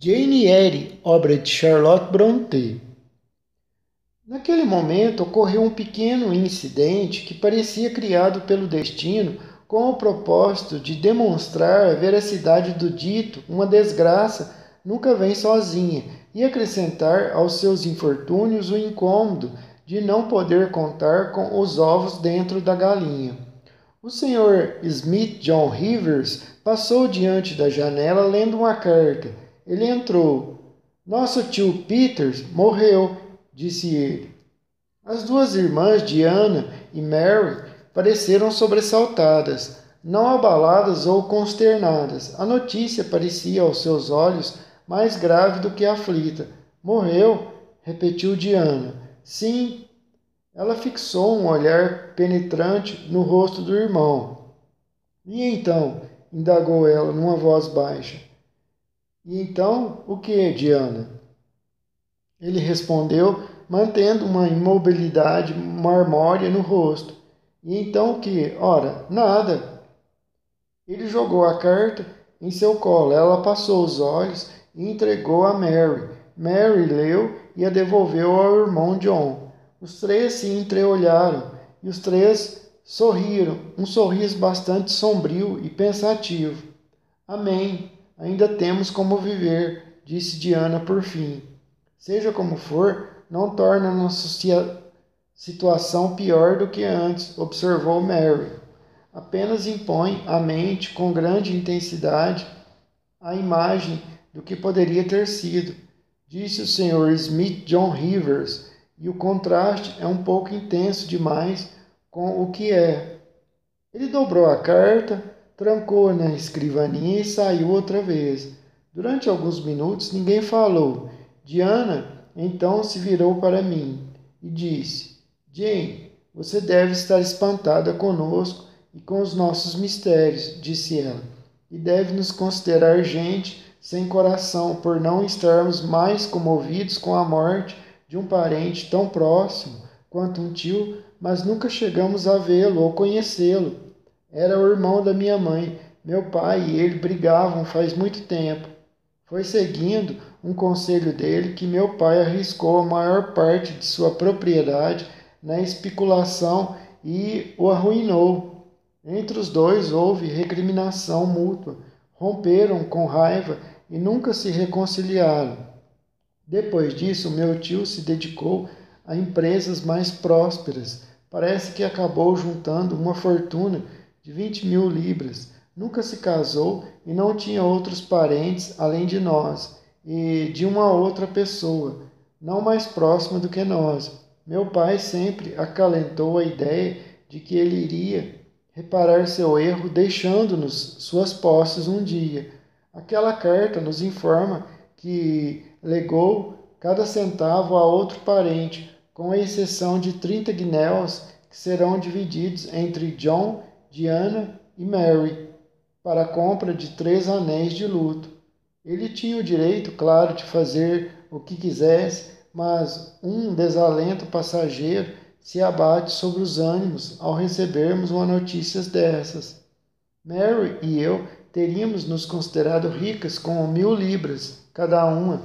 Jane Eyre, obra de Charlotte Brontë. Naquele momento ocorreu um pequeno incidente que parecia criado pelo destino com o propósito de demonstrar a veracidade do dito: uma desgraça nunca vem sozinha, e acrescentar aos seus infortúnios o incômodo de não poder contar com os ovos dentro da galinha. O Sr. Smith John Rivers passou diante da janela lendo uma carta. Ele entrou. Nosso tio Peters morreu, disse ele. As duas irmãs, Diana e Mary, pareceram sobressaltadas, não abaladas ou consternadas. A notícia parecia aos seus olhos mais grave do que aflita. Morreu? Repetiu Diana. Sim. Ela fixou um olhar penetrante no rosto do irmão. E então? Indagou ela numa voz baixa. E então, o que, Diana? Ele respondeu, mantendo uma imobilidade marmórea no rosto. E então o que? Ora, nada. Ele jogou a carta em seu colo. Ela passou os olhos e entregou a Mary. Mary leu e a devolveu ao irmão John. Os três se entreolharam e os três sorriram, um sorriso bastante sombrio e pensativo. Amém. Ainda temos como viver, disse Diana por fim. Seja como for, não torna nossa situação pior do que antes, observou Mary. Apenas impõe à mente com grande intensidade a imagem do que poderia ter sido, disse o Sr. Smith John Rivers, e o contraste é um pouco intenso demais com o que é. Ele dobrou a carta, trancou-a na escrivaninha e saiu outra vez. Durante alguns minutos ninguém falou. Diana então se virou para mim e disse: Jane, você deve estar espantada conosco e com os nossos mistérios, disse ela, e deve nos considerar gente sem coração por não estarmos mais comovidos com a morte de um parente tão próximo quanto um tio, mas nunca chegamos a vê-lo ou conhecê-lo. Era o irmão da minha mãe. Meu pai e ele brigavam faz muito tempo. Foi seguindo um conselho dele que meu pai arriscou a maior parte de sua propriedade na especulação e o arruinou. Entre os dois houve recriminação mútua. Romperam com raiva e nunca se reconciliaram. Depois disso, meu tio se dedicou a empresas mais prósperas. Parece que acabou juntando uma fortuna de 20.000 libras. Nunca se casou e não tinha outros parentes além de nós e de uma outra pessoa, não mais próxima do que nós. Meu pai sempre acalentou a ideia de que ele iria reparar seu erro deixando-nos suas posses um dia. Aquela carta nos informa que legou cada centavo a outro parente, com exceção de 30 guinéus que serão divididos entre John, Diana e Mary, para a compra de 3 anéis de luto. Ele tinha o direito, claro, de fazer o que quisesse, mas um desalento passageiro se abate sobre os ânimos ao recebermos uma notícia dessas. Mary e eu teríamos nos considerado ricas com 1.000 libras cada uma,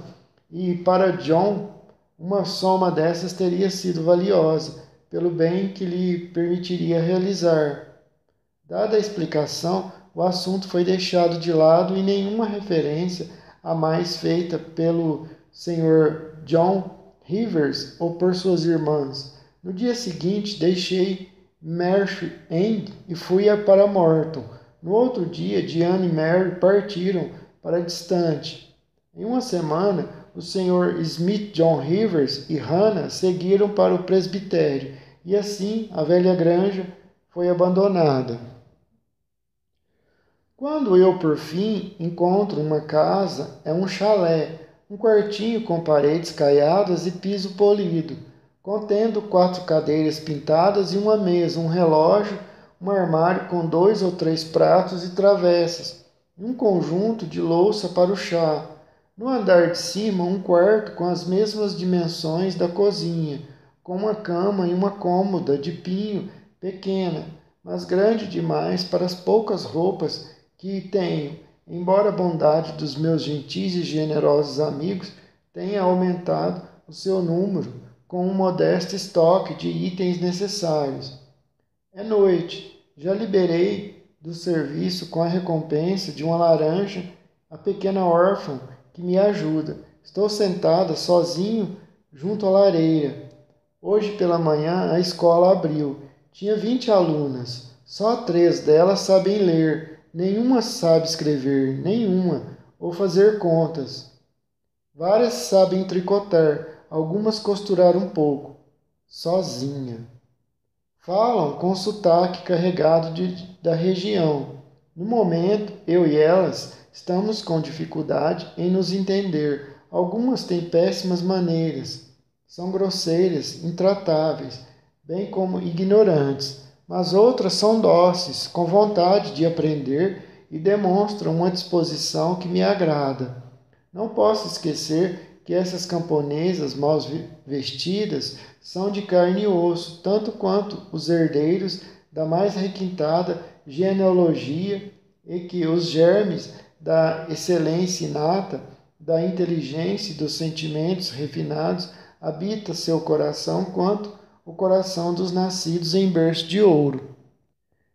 e para John uma soma dessas teria sido valiosa, pelo bem que lhe permitiria realizar. Dada a explicação, o assunto foi deixado de lado e nenhuma referência a mais feita pelo Sr. John Rivers ou por suas irmãs. No dia seguinte, deixei Marsh End e fui para Morton. No outro dia, Diana e Mary partiram para distante. Em uma semana, o Sr. Smith John Rivers e Hannah seguiram para o presbitério, e assim a velha granja foi abandonada. Quando eu, por fim, encontro uma casa, é um chalé, um quartinho com paredes caiadas e piso polido, contendo 4 cadeiras pintadas e uma mesa, um relógio, um armário com 2 ou 3 pratos e travessas, e um conjunto de louça para o chá. No andar de cima, um quarto com as mesmas dimensões da cozinha, com uma cama e uma cômoda de pinho pequena, mas grande demais para as poucas roupas que tenho, embora a bondade dos meus gentis e generosos amigos tenha aumentado o seu número com um modesto estoque de itens necessários. É noite, já liberei do serviço com a recompensa de uma laranja a pequena órfã que me ajuda. Estou sentada sozinho junto à lareira. Hoje pela manhã a escola abriu. Tinha 20 alunas. Só 3 delas sabem ler. Nenhuma sabe escrever, nenhuma, ou fazer contas. Várias sabem tricotar, algumas costurar um pouco. Sozinha. Falam com sotaque carregado da região. No momento, eu e elas estamos com dificuldade em nos entender. Algumas têm péssimas maneiras, são grosseiras, intratáveis, bem como ignorantes, mas outras são dóceis, com vontade de aprender e demonstram uma disposição que me agrada. Não posso esquecer que essas camponesas mal vestidas são de carne e osso, tanto quanto os herdeiros da mais requintada genealogia e que os germes da excelência inata, da inteligência e dos sentimentos refinados habita seu coração quanto o coração dos nascidos em berço de ouro.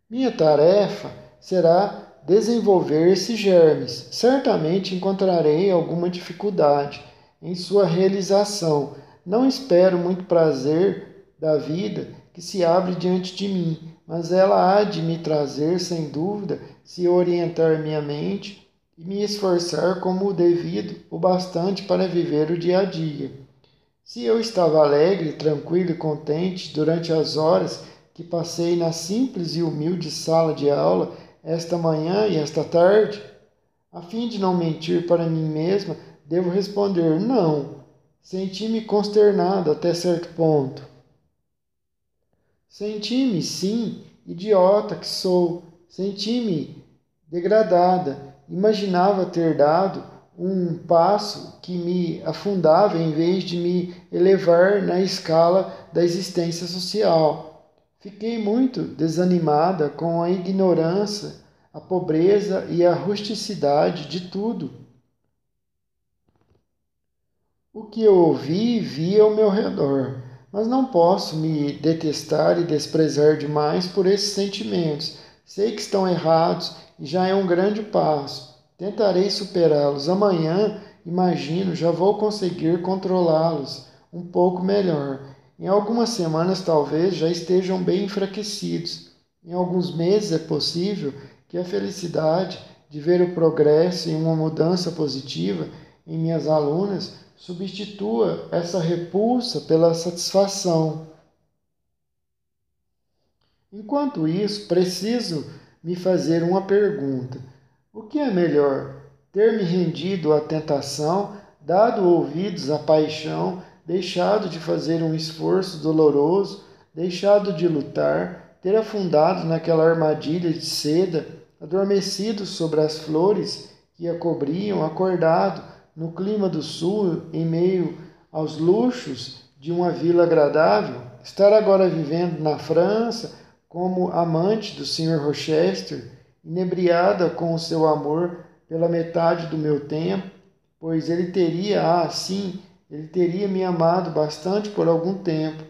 Minha tarefa será desenvolver esses germes. Certamente encontrarei alguma dificuldade em sua realização. Não espero muito prazer da vida que se abre diante de mim, mas ela há de me trazer, sem dúvida, se orientar minha mente e me esforçar como o devido o bastante para viver o dia a dia. Se eu estava alegre, tranquilo e contente durante as horas que passei na simples e humilde sala de aula esta manhã e esta tarde, a fim de não mentir para mim mesma, devo responder não. Senti-me consternado até certo ponto. Senti-me, sim, idiota que sou. Senti-me degradada. Imaginava ter dado um passo que me afundava em vez de me elevar na escala da existência social. Fiquei muito desanimada com a ignorância, a pobreza e a rusticidade de tudo. O que eu ouvi e vi ao meu redor, mas não posso me detestar e desprezar demais por esses sentimentos. Sei que estão errados e já é um grande passo. Tentarei superá-los. Amanhã, imagino, já vou conseguir controlá-los um pouco melhor. Em algumas semanas, talvez, já estejam bem enfraquecidos. Em alguns meses é possível que a felicidade de ver o progresso e uma mudança positiva em minhas alunas substitua essa repulsa pela satisfação. Enquanto isso, preciso me fazer uma pergunta. O que é melhor? Ter me rendido à tentação, dado ouvidos à paixão, deixado de fazer um esforço doloroso, deixado de lutar, ter afundado naquela armadilha de seda, adormecido sobre as flores que a cobriam, acordado no clima do sul, em meio aos luxos de uma vila agradável, estar agora vivendo na França como amante do Sr. Rochester, inebriada com o seu amor pela metade do meu tempo, pois ele teria, ele teria me amado bastante por algum tempo.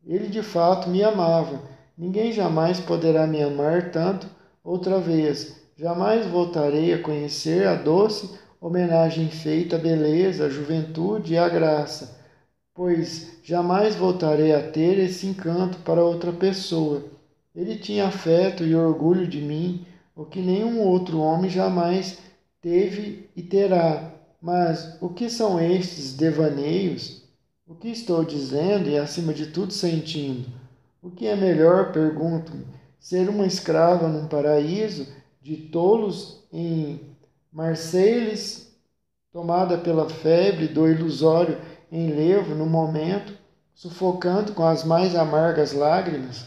Ele de fato me amava. Ninguém jamais poderá me amar tanto outra vez. Jamais voltarei a conhecer a doce homenagem feita à beleza, à juventude e à graça, pois jamais voltarei a ter esse encanto para outra pessoa. Ele tinha afeto e orgulho de mim, o que nenhum outro homem jamais teve e terá. Mas o que são estes devaneios? O que estou dizendo e, acima de tudo, sentindo? O que é melhor, pergunto-me, ser uma escrava num paraíso de tolos em Marseilles, tomada pela febre do ilusório enlevo no momento, sufocando com as mais amargas lágrimas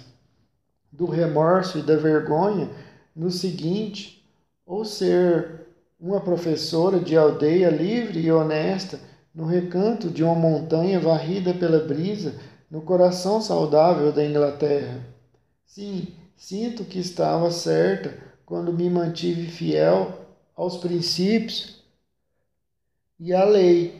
do remorso e da vergonha no seguinte, ou ser uma professora de aldeia livre e honesta no recanto de uma montanha varrida pela brisa no coração saudável da Inglaterra. Sim, sinto que estava certa quando me mantive fiel aos princípios e à lei,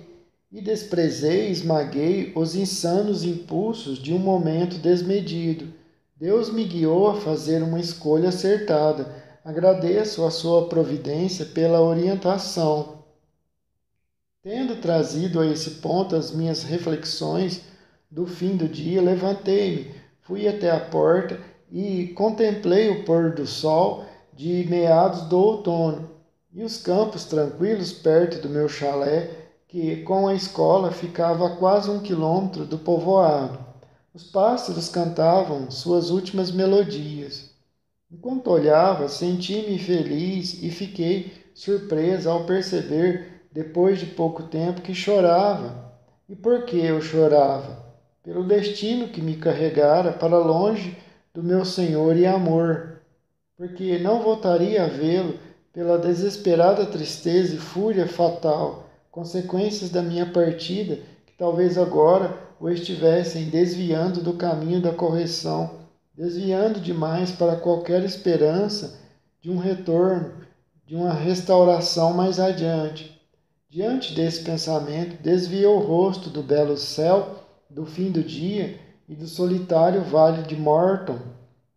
e desprezei e esmaguei os insanos impulsos de um momento desmedido. Deus me guiou a fazer uma escolha acertada. Agradeço a sua providência pela orientação. Tendo trazido a esse ponto as minhas reflexões do fim do dia, levantei-me, fui até a porta e contemplei o pôr do sol de meados do outono e os campos tranquilos perto do meu chalé, que com a escola ficava a quase 1 quilômetro do povoado. Os pássaros cantavam suas últimas melodias. Enquanto olhava, senti-me feliz e fiquei surpresa ao perceber, depois de pouco tempo, que chorava. E por que eu chorava? Pelo destino que me carregara para longe do meu Senhor e amor, porque não voltaria a vê-lo, pela desesperada tristeza e fúria fatal, consequências da minha partida, que talvez agora o estivessem desviando do caminho da correção, desviando demais para qualquer esperança de um retorno, de uma restauração mais adiante. Diante desse pensamento, desviei o rosto do belo céu, do fim do dia e do solitário vale de Morton.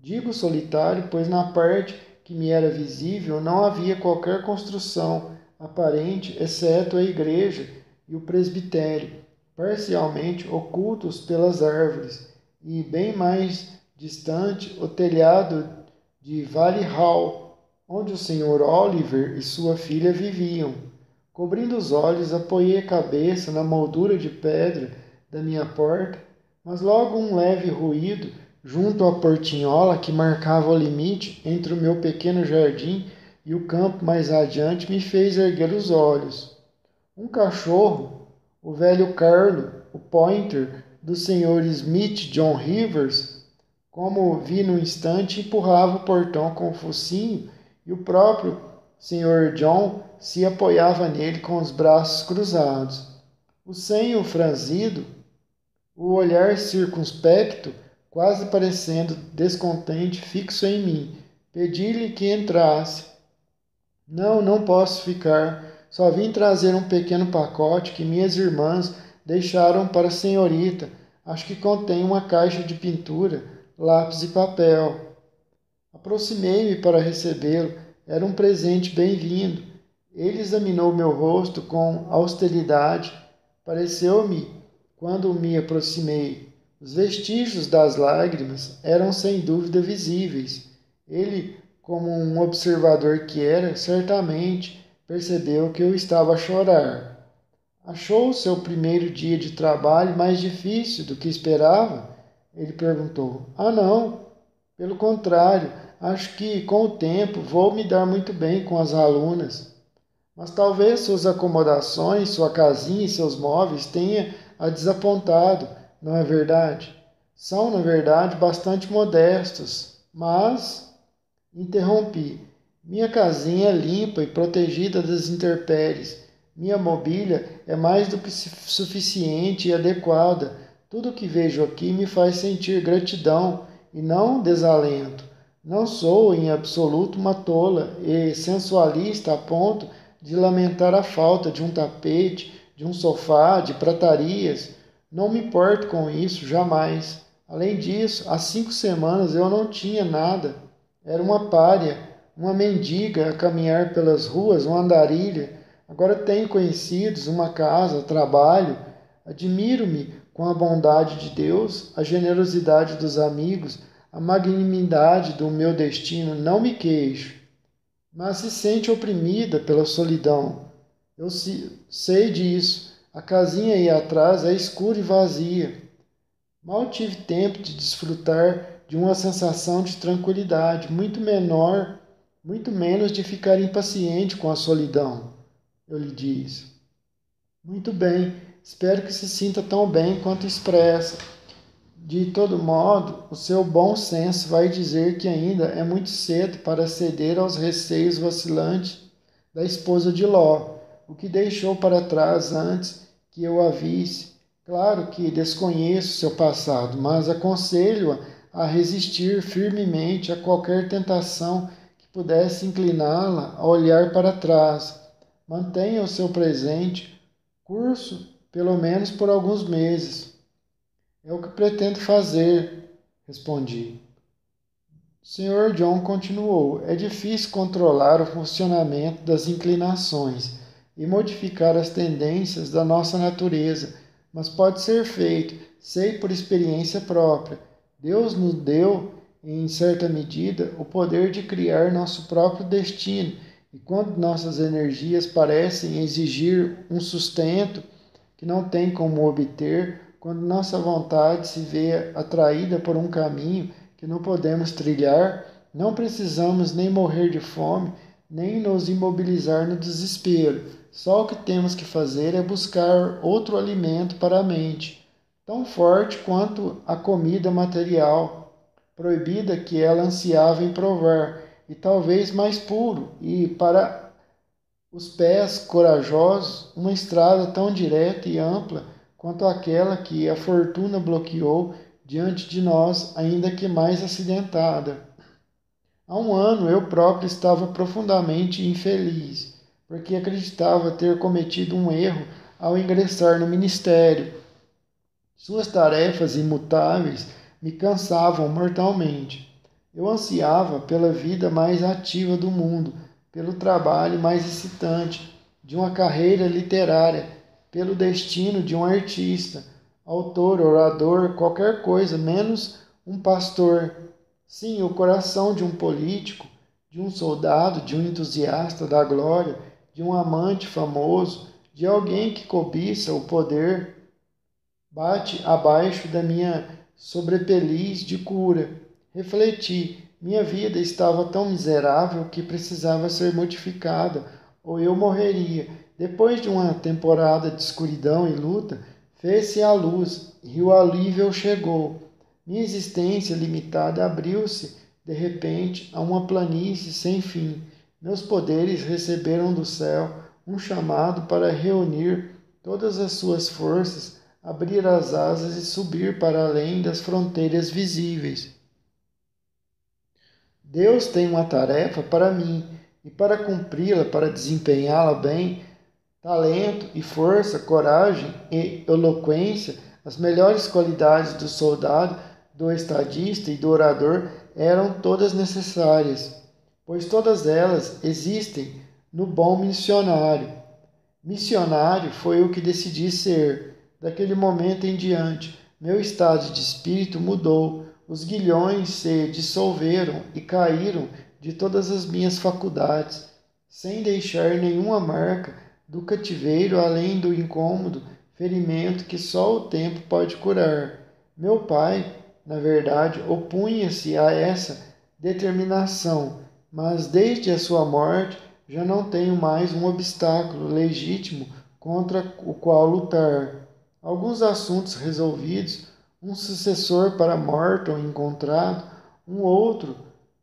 Digo solitário, pois na parte que me era visível não havia qualquer construção aparente, exceto a igreja e o presbitério, parcialmente ocultos pelas árvores, e bem mais distante o telhado de Valley Hall, onde o Sr. Oliver e sua filha viviam. Cobrindo os olhos, apoiei a cabeça na moldura de pedra da minha porta, mas logo um leve ruído junto à portinhola que marcava o limite entre o meu pequeno jardim e o campo mais adiante me fez erguer os olhos. Um cachorro, o velho Carlo, o pointer do Sr. Smith John Rivers, como vi no instante, empurrava o portão com o focinho e o próprio Sr. John se apoiava nele com os braços cruzados. O senho franzido, o olhar circunspecto, quase parecendo descontente, fixo em mim. Pedi-lhe que entrasse. Não, não posso ficar. Só vim trazer um pequeno pacote que minhas irmãs deixaram para a senhorita. Acho que contém uma caixa de pintura, lápis e papel. Aproximei-me para recebê-lo. Era um presente bem-vindo. Ele examinou meu rosto com austeridade. Pareceu-me, quando me aproximei, os vestígios das lágrimas eram sem dúvida visíveis. Ele, como um observador que era, certamente percebeu que eu estava a chorar. Achou o seu primeiro dia de trabalho mais difícil do que esperava? Ele perguntou. Ah, não. Pelo contrário, acho que com o tempo vou me dar muito bem com as alunas. Mas talvez suas acomodações, sua casinha e seus móveis tenham a desapontado, não é verdade? São, na verdade, bastante modestos, mas... Interrompi. Minha casinha é limpa e protegida das intempéries. Minha mobília é mais do que suficiente e adequada. Tudo o que vejo aqui me faz sentir gratidão e não desalento. Não sou, em absoluto, uma tola e sensualista a ponto de lamentar a falta de um tapete, de um sofá, de pratarias. Não me importo com isso, jamais. Além disso, há 5 semanas eu não tinha nada. Era uma pária, uma mendiga a caminhar pelas ruas, uma andarilha. Agora tenho conhecidos, uma casa, trabalho. Admiro-me com a bondade de Deus, a generosidade dos amigos, a magnanimidade do meu destino. Não me queixo, mas se sente oprimida pela solidão. Eu sei disso. A casinha aí atrás é escura e vazia. Mal tive tempo de desfrutar de uma sensação de tranquilidade, muito menor, muito menos de ficar impaciente com a solidão. Eu lhe disse. Muito bem, espero que se sinta tão bem quanto expressa. De todo modo, o seu bom senso vai dizer que ainda é muito cedo para ceder aos receios vacilantes da esposa de Ló, o que deixou para trás antes que eu a visse. Claro que desconheço seu passado, mas aconselho-a a resistir firmemente a qualquer tentação que pudesse incliná-la a olhar para trás. Mantenha o seu presente curso, pelo menos por alguns meses. É o que pretendo fazer, respondi. O Sr. John continuou. É difícil controlar o funcionamento das inclinações e modificar as tendências da nossa natureza, mas pode ser feito, sei por experiência própria. Deus nos deu, em certa medida, o poder de criar nosso próprio destino, e quando nossas energias parecem exigir um sustento que não tem como obter, quando nossa vontade se vê atraída por um caminho que não podemos trilhar, não precisamos nem morrer de fome, nem nos imobilizar no desespero. Só o que temos que fazer é buscar outro alimento para a mente, tão forte quanto a comida material, proibida que ela ansiava em provar, e talvez mais puro, e para os pés corajosos, uma estrada tão direta e ampla quanto aquela que a fortuna bloqueou diante de nós, ainda que mais acidentada. Há um ano eu próprio estava profundamente infeliz, porque acreditava ter cometido um erro ao ingressar no ministério. Suas tarefas imutáveis me cansavam mortalmente. Eu ansiava pela vida mais ativa do mundo, pelo trabalho mais excitante de uma carreira literária, pelo destino de um artista, autor, orador, qualquer coisa, menos um pastor. Sim, o coração de um político, de um soldado, de um entusiasta da glória, de um amante famoso, de alguém que cobiça o poder, bate abaixo da minha sobrepeliz de cura. Refleti, minha vida estava tão miserável que precisava ser modificada, ou eu morreria. Depois de uma temporada de escuridão e luta, fez-se a luz e o alívio chegou. Minha existência limitada abriu-se, de repente, a uma planície sem fim. Meus poderes receberam do céu um chamado para reunir todas as suas forças, abrir as asas e subir para além das fronteiras visíveis. Deus tem uma tarefa para mim, e para cumpri-la, para desempenhá-la bem, talento e força, coragem e eloquência, as melhores qualidades do soldado, do estadista e do orador eram todas necessárias, pois todas elas existem no bom missionário. Missionário foi o que decidi ser. Daquele momento em diante, meu estado de espírito mudou, os guilhões se dissolveram e caíram de todas as minhas faculdades, sem deixar nenhuma marca do cativeiro além do incômodo ferimento que só o tempo pode curar. Meu pai, na verdade, opunha-se a essa determinação, mas desde a sua morte já não tenho mais um obstáculo legítimo contra o qual lutar. Alguns assuntos resolvidos, um sucessor para Morton encontrado, um outro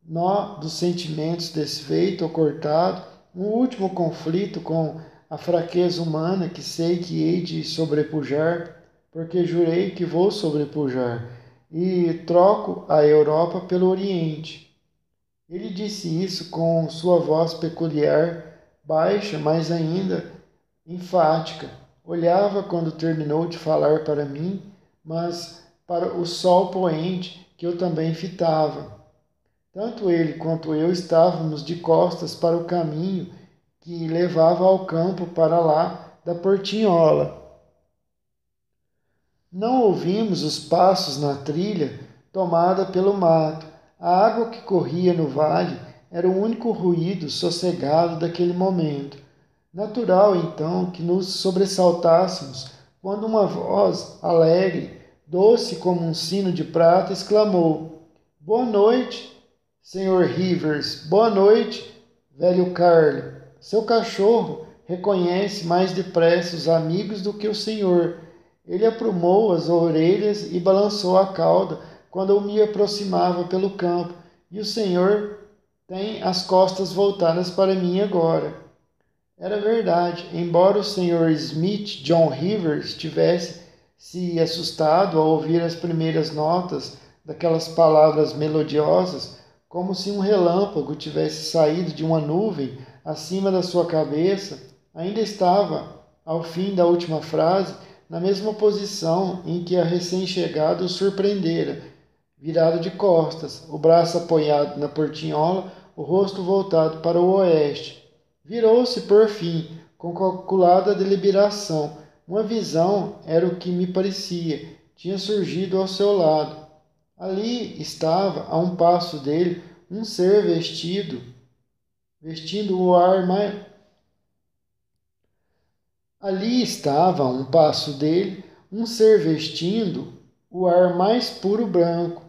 nó dos sentimentos desfeito ou cortado, um último conflito com a fraqueza humana que sei que hei de sobrepujar, porque jurei que vou sobrepujar, e troco a Europa pelo Oriente. Ele disse isso com sua voz peculiar, baixa, mas ainda enfática. Olhava quando terminou de falar para mim, mas para o sol poente que eu também fitava. Tanto ele quanto eu estávamos de costas para o caminho que levava ao campo para lá da portinhola. Não ouvimos os passos na trilha tomada pelo mato. A água que corria no vale era o único ruído sossegado daquele momento. Natural, então, que nos sobressaltássemos quando uma voz alegre, doce como um sino de prata, exclamou: Boa noite, Sr. Rivers. Boa noite, velho Carlo. Seu cachorro reconhece mais depressa os amigos do que o senhor. Ele aprumou as orelhas e balançou a cauda quando eu me aproximava pelo campo, e o senhor tem as costas voltadas para mim agora. Era verdade, embora o Sr. Smith John Rivers tivesse se assustado ao ouvir as primeiras notas daquelas palavras melodiosas, como se um relâmpago tivesse saído de uma nuvem acima da sua cabeça, ainda estava, ao fim da última frase, na mesma posição em que a recém-chegada o surpreendera, virado de costas, o braço apoiado na portinhola, o rosto voltado para o oeste. Virou-se, por fim, com calculada deliberação. Uma visão era o que me parecia. Tinha surgido ao seu lado. Ali estava, a um passo dele, um ser vestindo o ar mais... Ali estava, a um passo dele, um ser vestindo o ar mais puro branco.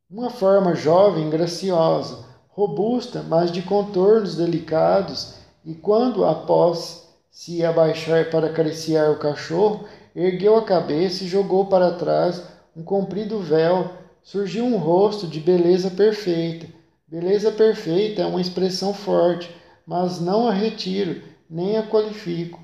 Uma forma jovem, graciosa, robusta, mas de contornos delicados, e quando, após se abaixar para acariciar o cachorro, ergueu a cabeça e jogou para trás um comprido véu, surgiu um rosto de beleza perfeita. Beleza perfeita é uma expressão forte, mas não a retiro, nem a qualifico.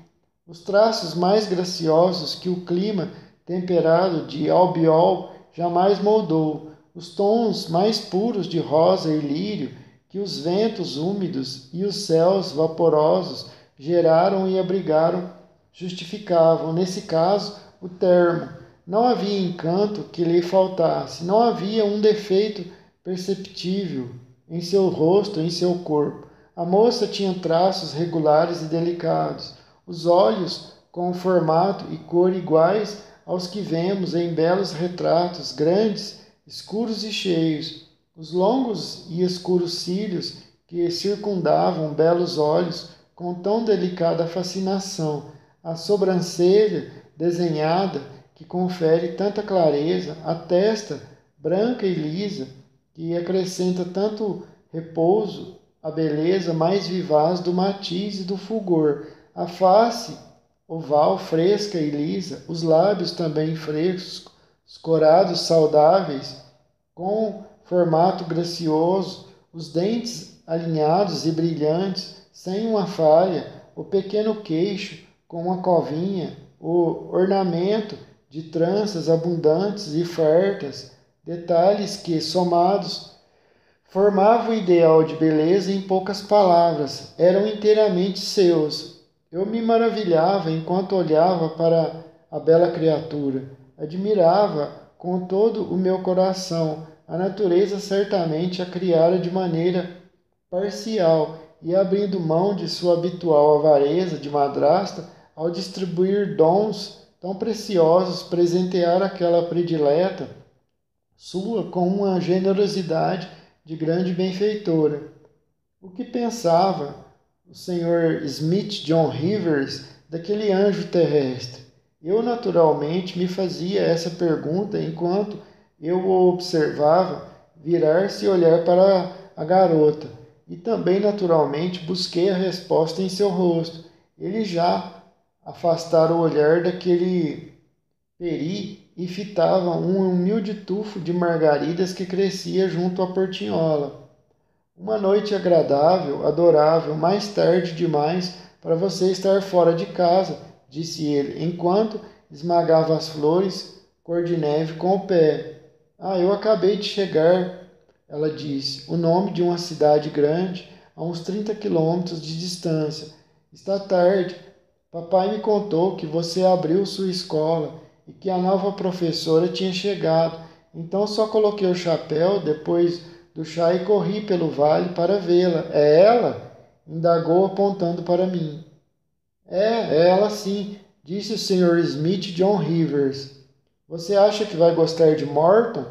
Os traços mais graciosos que o clima temperado de albiol jamais moldou, os tons mais puros de rosa e lírio que os ventos úmidos e os céus vaporosos geraram e abrigaram, justificavam, nesse caso, o termo. Não havia encanto que lhe faltasse, não havia um defeito perceptível em seu rosto, em seu corpo. A moça tinha traços regulares e delicados, os olhos com formato e cor iguais aos que vemos em belos retratos grandes, escuros e cheios, os longos e escuros cílios que circundavam belos olhos com tão delicada fascinação, a sobrancelha desenhada que confere tanta clareza, a testa branca e lisa que acrescenta tanto repouso, a beleza mais vivaz do matiz e do fulgor, a face oval, fresca e lisa, os lábios também frescos, os corados saudáveis, com formato gracioso, os dentes alinhados e brilhantes, sem uma falha, o pequeno queixo com uma covinha, o ornamento de tranças abundantes e fartas, detalhes que, somados, formavam o ideal de beleza em poucas palavras, eram inteiramente seus. Eu me maravilhava enquanto olhava para a bela criatura. Admirava com todo o meu coração. A natureza certamente a criara de maneira parcial e abrindo mão de sua habitual avareza de madrasta ao distribuir dons tão preciosos, presentear aquela predileta sua com uma generosidade de grande benfeitora. O que pensava o Sr. Smith John Rivers daquele anjo terrestre? Eu naturalmente me fazia essa pergunta enquanto eu o observava virar-se e olhar para a garota, e também naturalmente busquei a resposta em seu rosto. Ele já afastara o olhar daquele peri e fitava um humilde tufo de margaridas que crescia junto à portinhola. Uma noite agradável, adorável, mais tarde demais para você estar fora de casa, disse ele, enquanto esmagava as flores cor de neve com o pé. Ah, eu acabei de chegar, ela disse, o nome de uma cidade grande, a uns 30 quilômetros de distância. Está tarde. Papai me contou que você abriu sua escola e que a nova professora tinha chegado. Então só coloquei o chapéu depois do chá e corri pelo vale para vê-la. É ela? Indagou apontando para mim. É ela sim, disse o Sr. Smith John Rivers. Você acha que vai gostar de Morton?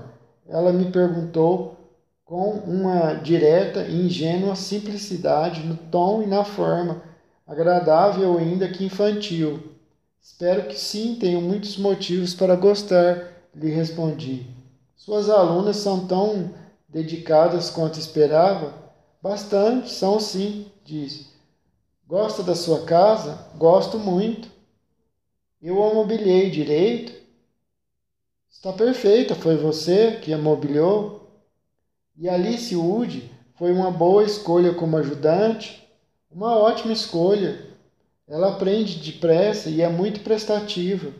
Ela me perguntou com uma direta e ingênua simplicidade no tom e na forma, agradável ainda que infantil. Espero que sim, tenho muitos motivos para gostar, lhe respondi. Suas alunas são tão dedicadas quanto esperava? Bastante, são sim, disse. Gosta da sua casa? Gosto muito. Eu a mobiliei direito? Está perfeita, foi você que a mobiliou? E Alice Wood foi uma boa escolha como ajudante? Uma ótima escolha. Ela aprende depressa e é muito prestativa.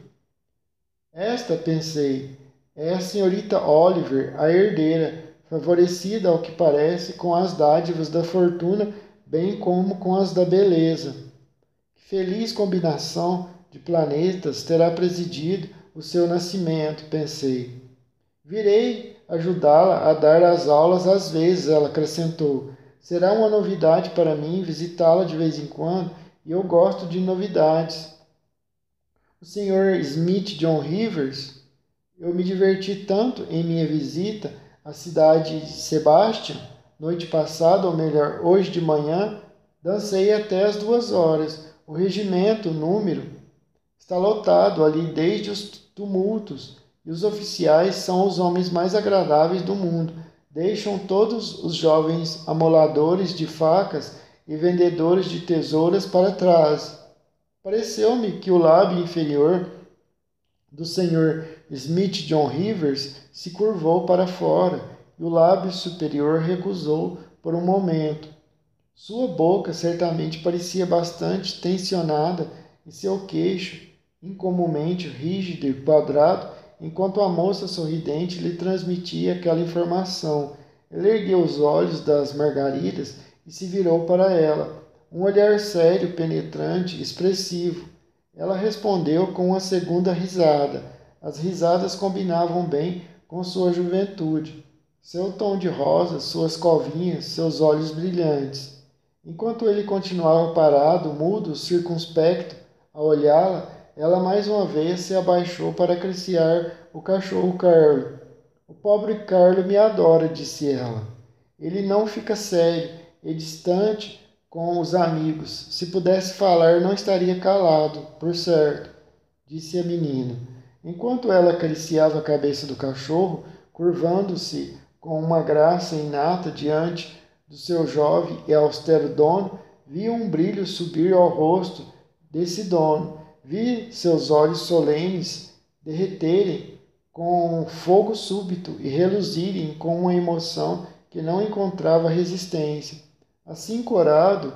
Esta, pensei, é a senhorita Oliver, a herdeira. favorecida ao que parece com as dádivas da fortuna, bem como com as da beleza. Que feliz combinação de planetas terá presidido o seu nascimento, pensei. Virei ajudá-la a dar as aulas às vezes, ela acrescentou. Será uma novidade para mim visitá-la de vez em quando, e eu gosto de novidades. O Sr. Smith John Rivers, eu me diverti tanto em minha visita à cidade de Sebastian, noite passada, ou melhor, hoje de manhã, dancei até as 2 horas. O regimento, o número, está lotado ali desde os tumultos, e os oficiais são os homens mais agradáveis do mundo. Deixam todos os jovens amoladores de facas e vendedores de tesouras para trás. Pareceu-me que o lábio inferior do Sr. Smith John Rivers se curvou para fora e o lábio superior recusou por um momento. Sua boca certamente parecia bastante tensionada e seu queixo incomumente rígido e quadrado, enquanto a moça sorridente lhe transmitia aquela informação. Ele ergueu os olhos das margaridas e se virou para ela. Um olhar sério, penetrante, expressivo. Ela respondeu com uma segunda risada. As risadas combinavam bem com sua juventude. Seu tom de rosa, suas covinhas, seus olhos brilhantes. Enquanto ele continuava parado, mudo, circunspecto, a olhá-la, ela mais uma vez se abaixou para acariciar o cachorro Carlo. O pobre Carlo me adora, disse ela. Ele não fica sério e distante com os amigos. Se pudesse falar, não estaria calado, por certo, disse a menina. Enquanto ela acariciava a cabeça do cachorro, curvando-se com uma graça inata diante do seu jovem e austero dono, vi um brilho subir ao rosto desse dono. Vi seus olhos solenes derreterem com fogo súbito e reluzirem com uma emoção que não encontrava resistência. Assim corado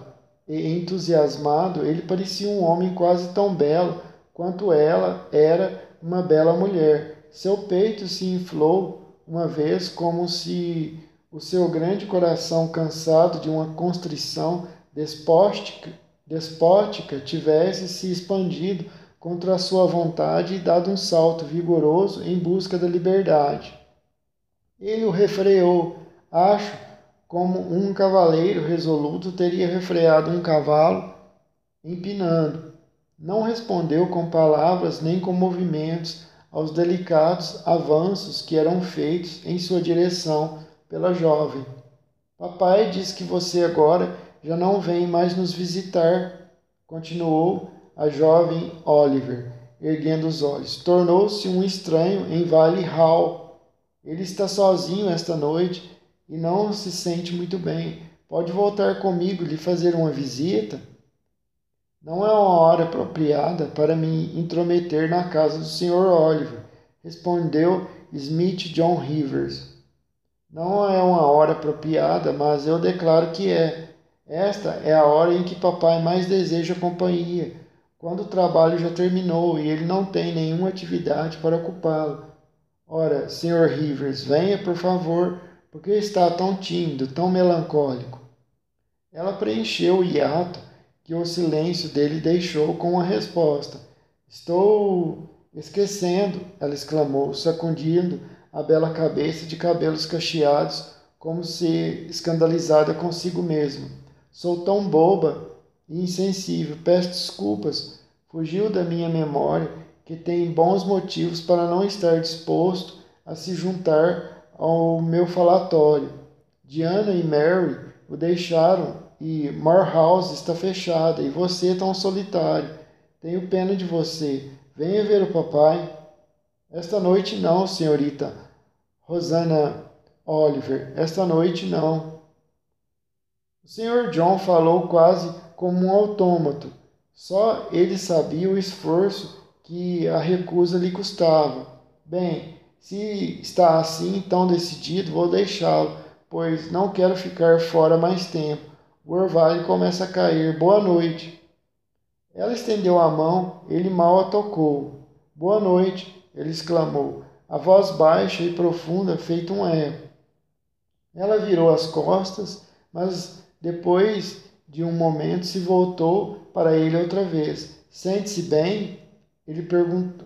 e entusiasmado, ele parecia um homem quase tão belo quanto ela era uma bela mulher. Seu peito se inflou uma vez como se o seu grande coração, cansado de uma constrição despótica, tivesse se expandido contra a sua vontade e dado um salto vigoroso em busca da liberdade. Ele o refreou, acho, como um cavaleiro resoluto teria refreado um cavalo empinando. Não respondeu com palavras nem com movimentos aos delicados avanços que eram feitos em sua direção pela jovem. Papai diz que você agora já não vem mais nos visitar, continuou a jovem Oliver, erguendo os olhos. Tornou-se um estranho em Valley Hall. Ele está sozinho esta noite e não se sente muito bem. Pode voltar comigo lhe fazer uma visita? Não é uma hora apropriada para me intrometer na casa do Sr. Oliver, respondeu Smith John Rivers. Não é uma hora apropriada, mas eu declaro que é. Esta é a hora em que papai mais deseja companhia, quando o trabalho já terminou e ele não tem nenhuma atividade para ocupá-lo. Ora, Sr. Rivers, venha, por favor, porque está tão tímido, tão melancólico. Ela preencheu o hiato que o silêncio dele deixou com uma resposta. Estou esquecendo, ela exclamou, sacudindo a bela cabeça de cabelos cacheados, como se escandalizada consigo mesma. Sou tão boba e insensível, peço desculpas. Fugiu da minha memória que tem bons motivos para não estar disposto a se juntar ao meu falatório. Diana e Mary o deixaram e Morehouse está fechada e você tão solitário. Tenho pena de você. Venha ver o papai. Esta noite não, senhorita Rosanna Oliver. Esta noite não. O Sr. John falou quase como um autômato. Só ele sabia o esforço que a recusa lhe custava. Bem, se está assim tão decidido, vou deixá-lo, pois não quero ficar fora mais tempo. O orvalho começa a cair. Boa noite. Ela estendeu a mão, ele mal a tocou. Boa noite, ele exclamou, a voz baixa e profunda, feito um eco. Ela virou as costas, mas depois de um momento se voltou para ele outra vez. Sente-se bem?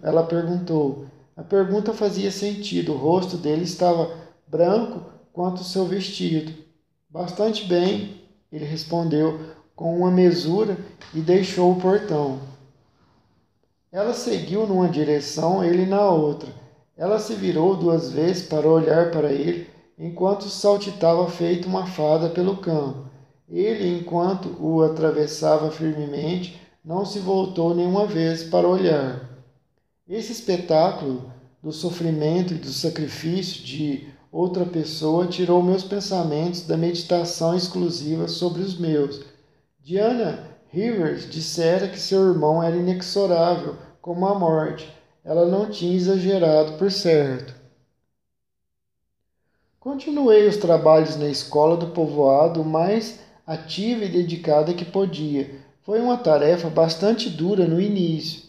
Ela perguntou. A pergunta fazia sentido. O rosto dele estava branco quanto o seu vestido. Bastante bem, ele respondeu com uma mesura e deixou o portão. Ela seguiu numa direção, ele na outra. Ela se virou 2 vezes para olhar para ele, enquanto saltitava feito uma fada pelo campo. Ele, enquanto o atravessava firmemente, não se voltou nenhuma vez para olhar. Esse espetáculo do sofrimento e do sacrifício de outra pessoa tirou meus pensamentos da meditação exclusiva sobre os meus. Diana Rivers dissera que seu irmão era inexorável, como a morte. Ela não tinha exagerado, por certo. Continuei os trabalhos na escola do povoado o mais ativa e dedicada que podia. Foi uma tarefa bastante dura no início.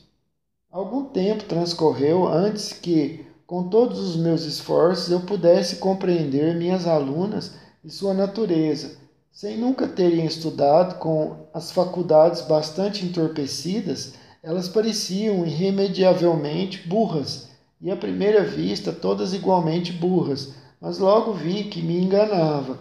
Algum tempo transcorreu antes que, com todos os meus esforços, eu pudesse compreender minhas alunas e sua natureza. Sem nunca terem estudado com as faculdades bastante entorpecidas, elas pareciam irremediavelmente burras, e à primeira vista todas igualmente burras, mas logo vi que me enganava.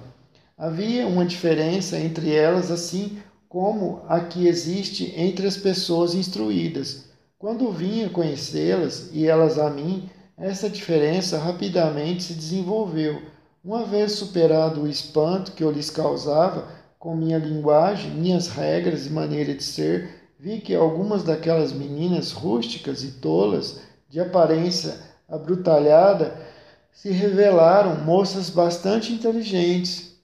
Havia uma diferença entre elas, assim como a que existe entre as pessoas instruídas. Quando vinha conhecê-las e elas a mim, essa diferença rapidamente se desenvolveu. Uma vez superado o espanto que eu lhes causava com minha linguagem, minhas regras e maneira de ser, vi que algumas daquelas meninas rústicas e tolas, de aparência abrutalhada, se revelaram moças bastante inteligentes.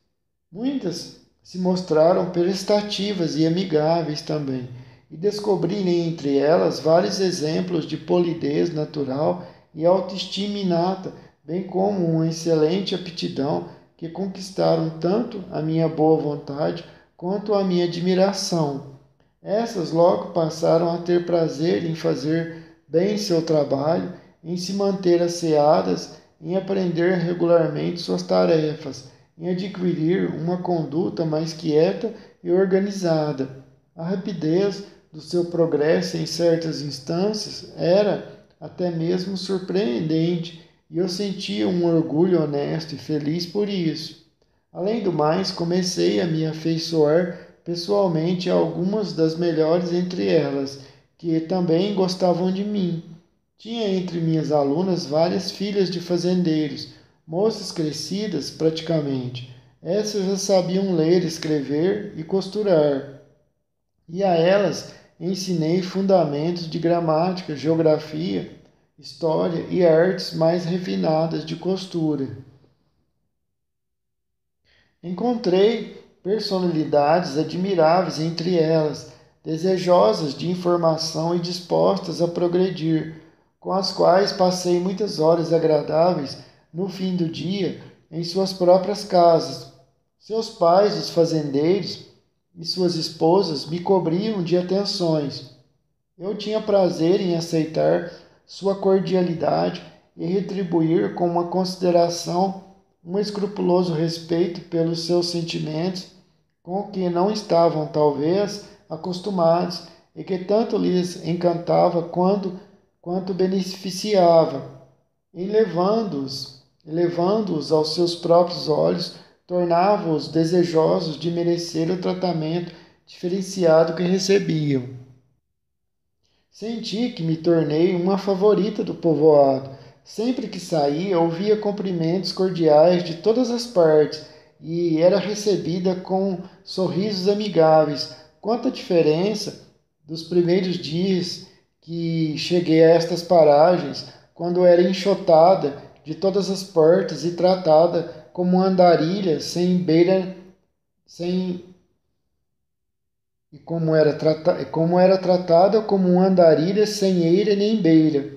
Muitas se mostraram prestativas e amigáveis também, e descobri entre elas vários exemplos de polidez natural e autoestima inata, bem como uma excelente aptidão que conquistaram tanto a minha boa vontade quanto a minha admiração. Essas logo passaram a ter prazer em fazer bem seu trabalho, em se manter asseadas, em aprender regularmente suas tarefas, em adquirir uma conduta mais quieta e organizada. A rapidez do seu progresso em certas instâncias era até mesmo surpreendente, e eu sentia um orgulho honesto e feliz por isso. Além do mais, comecei a me afeiçoar pessoalmente a algumas das melhores entre elas, que também gostavam de mim. Tinha entre minhas alunas várias filhas de fazendeiros, moças crescidas praticamente. Essas já sabiam ler, escrever e costurar. E a elas ensinei fundamentos de gramática, geografia, história e artes mais refinadas de costura. Encontrei personalidades admiráveis entre elas, desejosas de informação e dispostas a progredir, com as quais passei muitas horas agradáveis no fim do dia em suas próprias casas. Seus pais, os fazendeiros, e suas esposas me cobriam de atenções. Eu tinha prazer em aceitar sua cordialidade e retribuir com uma consideração um escrupuloso respeito pelos seus sentimentos, com que não estavam, talvez, acostumados e que tanto lhes encantava quanto beneficiava, elevando-os aos seus próprios olhos, tornava-os desejosos de merecer o tratamento diferenciado que recebiam. Senti que me tornei uma favorita do povoado. Sempre que saía, ouvia cumprimentos cordiais de todas as partes e era recebida com sorrisos amigáveis. Quanta diferença dos primeiros dias que cheguei a estas paragens, quando era enxotada de todas as partes e tratada como uma andarilha sem beira, sem e como era tratada como uma andarilha sem eira nem beira.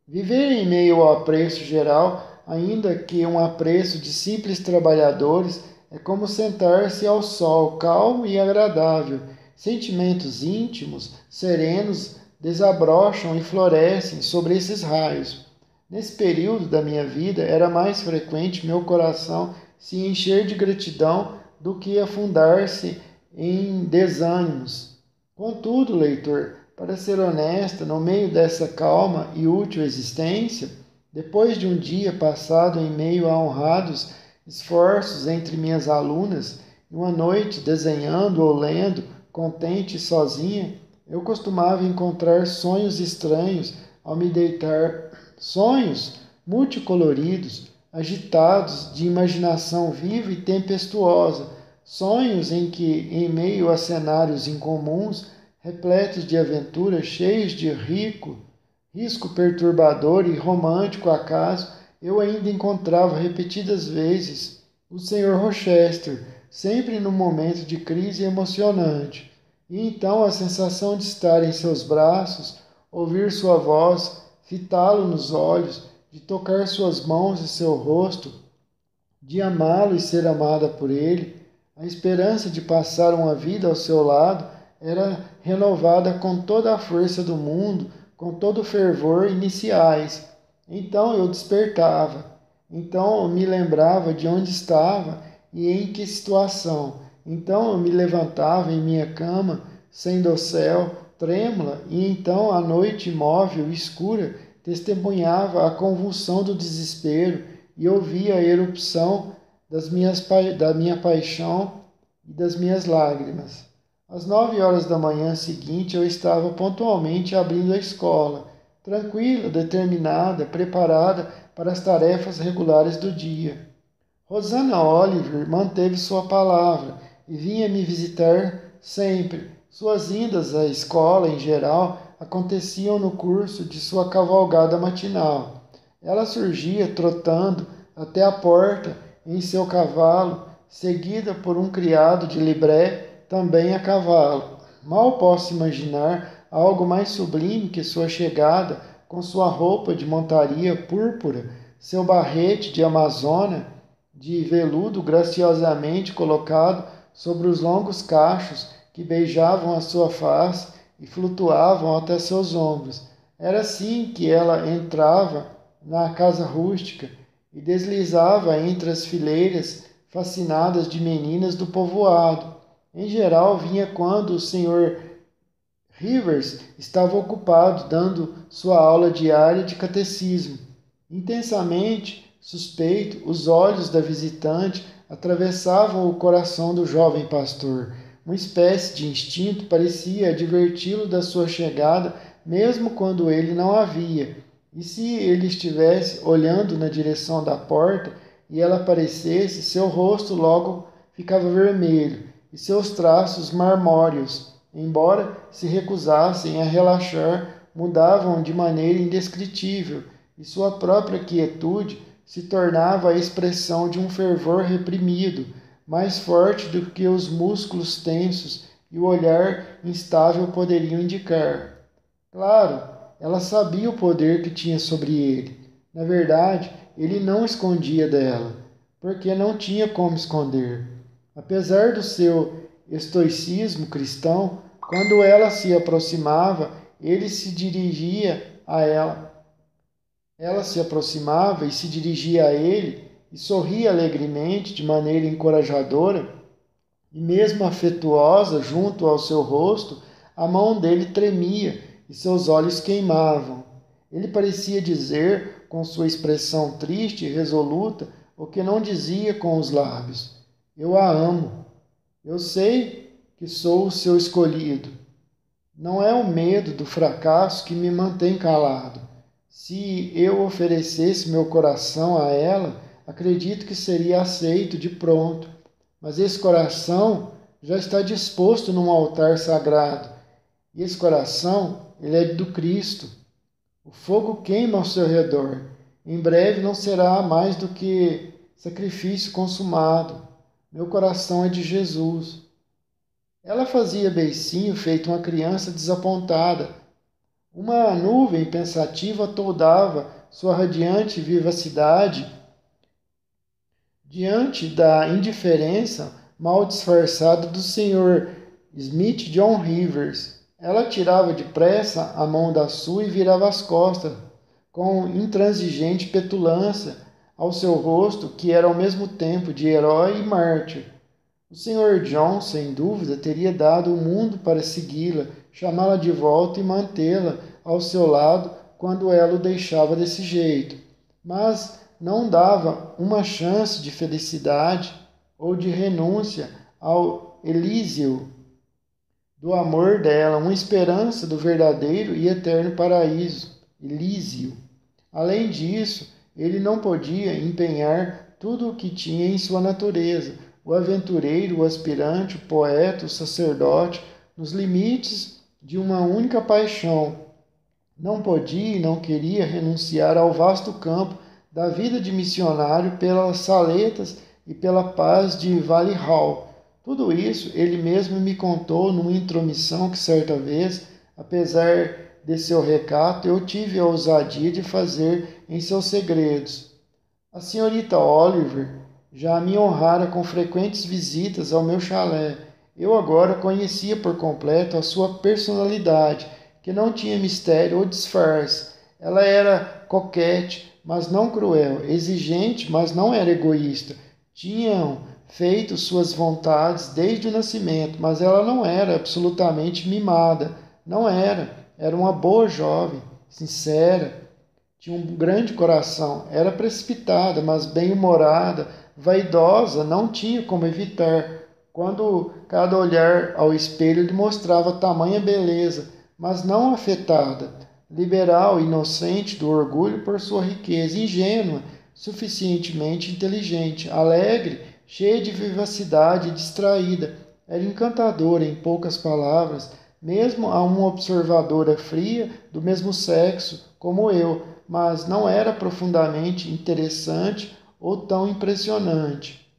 Viver em meio ao apreço geral, ainda que um apreço de simples trabalhadores, é como sentar-se ao sol calmo e agradável. Sentimentos íntimos, serenos, desabrocham e florescem sobre esses raios. Nesse período da minha vida, era mais frequente meu coração se encher de gratidão do que afundar-se em desânimos. Contudo, leitor, para ser honesta, no meio dessa calma e útil existência, depois de um dia passado em meio a honrados esforços entre minhas alunas, e uma noite desenhando ou lendo, contente e sozinha, eu costumava encontrar sonhos estranhos ao me deitar, sonhos multicoloridos, agitados de imaginação viva e tempestuosa, sonhos em que, em meio a cenários incomuns, repletos de aventuras, cheios de risco perturbador e romântico acaso, eu ainda encontrava repetidas vezes o Sr. Rochester, sempre num momento de crise emocionante. E então a sensação de estar em seus braços, ouvir sua voz, fitá-lo nos olhos, de tocar suas mãos e seu rosto, de amá-lo e ser amada por ele, a esperança de passar uma vida ao seu lado era renovada com toda a força do mundo, com todo o fervor iniciais. Então eu despertava, então eu me lembrava de onde estava e em que situação. Então eu me levantava em minha cama, sem dossel, trêmula, e então a noite imóvel e escura testemunhava a convulsão do desespero e ouvia a erupção da minha paixão e das minhas lágrimas. Às 9 horas da manhã seguinte eu estava pontualmente abrindo a escola, tranquila, determinada, preparada para as tarefas regulares do dia. Rosana Oliver manteve sua palavra e vinha me visitar sempre. Suas indas à escola, em geral, aconteciam no curso de sua cavalgada matinal. Ela surgia trotando até a porta em seu cavalo, seguida por um criado de libré, também a cavalo. Mal posso imaginar algo mais sublime que sua chegada, com sua roupa de montaria púrpura, seu barrete de amazona, de veludo graciosamente colocado sobre os longos cachos que beijavam a sua face e flutuavam até seus ombros. Era assim que ela entrava na casa rústica e deslizava entre as fileiras fascinadas de meninas do povoado. Em geral, vinha quando o Sr. Rivers estava ocupado dando sua aula diária de catecismo. Intensamente suspeito, os olhos da visitante atravessavam o coração do jovem pastor. Uma espécie de instinto parecia adverti-lo da sua chegada, mesmo quando ele não a via. E se ele estivesse olhando na direção da porta e ela aparecesse, seu rosto logo ficava vermelho e seus traços marmóreos, embora se recusassem a relaxar, mudavam de maneira indescritível, e sua própria quietude se tornava a expressão de um fervor reprimido, mais forte do que os músculos tensos e o olhar instável poderiam indicar. Claro, ela sabia o poder que tinha sobre ele. Na verdade, ele não escondia dela, porque não tinha como esconder. Apesar do seu estoicismo cristão, quando ela se aproximava, ele se dirigia a ela. Ela se aproximava e se dirigia a ele e sorria alegremente, de maneira encorajadora, e mesmo afetuosa junto ao seu rosto, a mão dele tremia e seus olhos queimavam. Ele parecia dizer, com sua expressão triste e resoluta, o que não dizia com os lábios: eu a amo. Eu sei que sou o seu escolhido. Não é o medo do fracasso que me mantém calado. Se eu oferecesse meu coração a ela, acredito que seria aceito de pronto. Mas esse coração já está disposto num altar sagrado. E esse coração, ele é do Cristo. O fogo queima ao seu redor. Em breve não será mais do que sacrifício consumado. Meu coração é de Jesus. Ela fazia beicinho feito uma criança desapontada. Uma nuvem pensativa toldava sua radiante vivacidade diante da indiferença mal disfarçada do Sr. Smith John Rivers. Ela tirava depressa a mão da sua e virava as costas, com intransigente petulância, ao seu rosto, que era ao mesmo tempo de herói e mártir. O Sr. John, sem dúvida, teria dado o mundo para segui-la, chamá-la de volta e mantê-la ao seu lado quando ela o deixava desse jeito. Mas não dava uma chance de felicidade ou de renúncia ao Elísio do amor dela, uma esperança do verdadeiro e eterno paraíso, Elísio. Além disso, ele não podia empenhar tudo o que tinha em sua natureza, o aventureiro, o aspirante, o poeta, o sacerdote, nos limites de uma única paixão. Não podia e não queria renunciar ao vasto campo da vida de missionário pelas saletas e pela paz de Valley Hall. Tudo isso ele mesmo me contou numa intromissão que certa vez, apesar de seu recato, eu tive a ousadia de fazer em seus segredos. A senhorita Oliver já me honrara com frequentes visitas ao meu chalé. Eu agora conhecia por completo a sua personalidade, que não tinha mistério ou disfarce. Ela era coquete, mas não cruel, exigente, mas não era egoísta. Tinham feito suas vontades desde o nascimento, mas ela não era absolutamente mimada. Não era. Era uma boa jovem, sincera, tinha um grande coração. Era precipitada, mas bem-humorada, vaidosa, não tinha como evitar. Quando cada olhar ao espelho lhe mostrava tamanha beleza, mas não afetada, liberal, inocente do orgulho por sua riqueza, ingênua, suficientemente inteligente, alegre, cheia de vivacidade e distraída. Era encantadora, em poucas palavras, mesmo a uma observadora fria do mesmo sexo, como eu, mas não era profundamente interessante ou tão impressionante.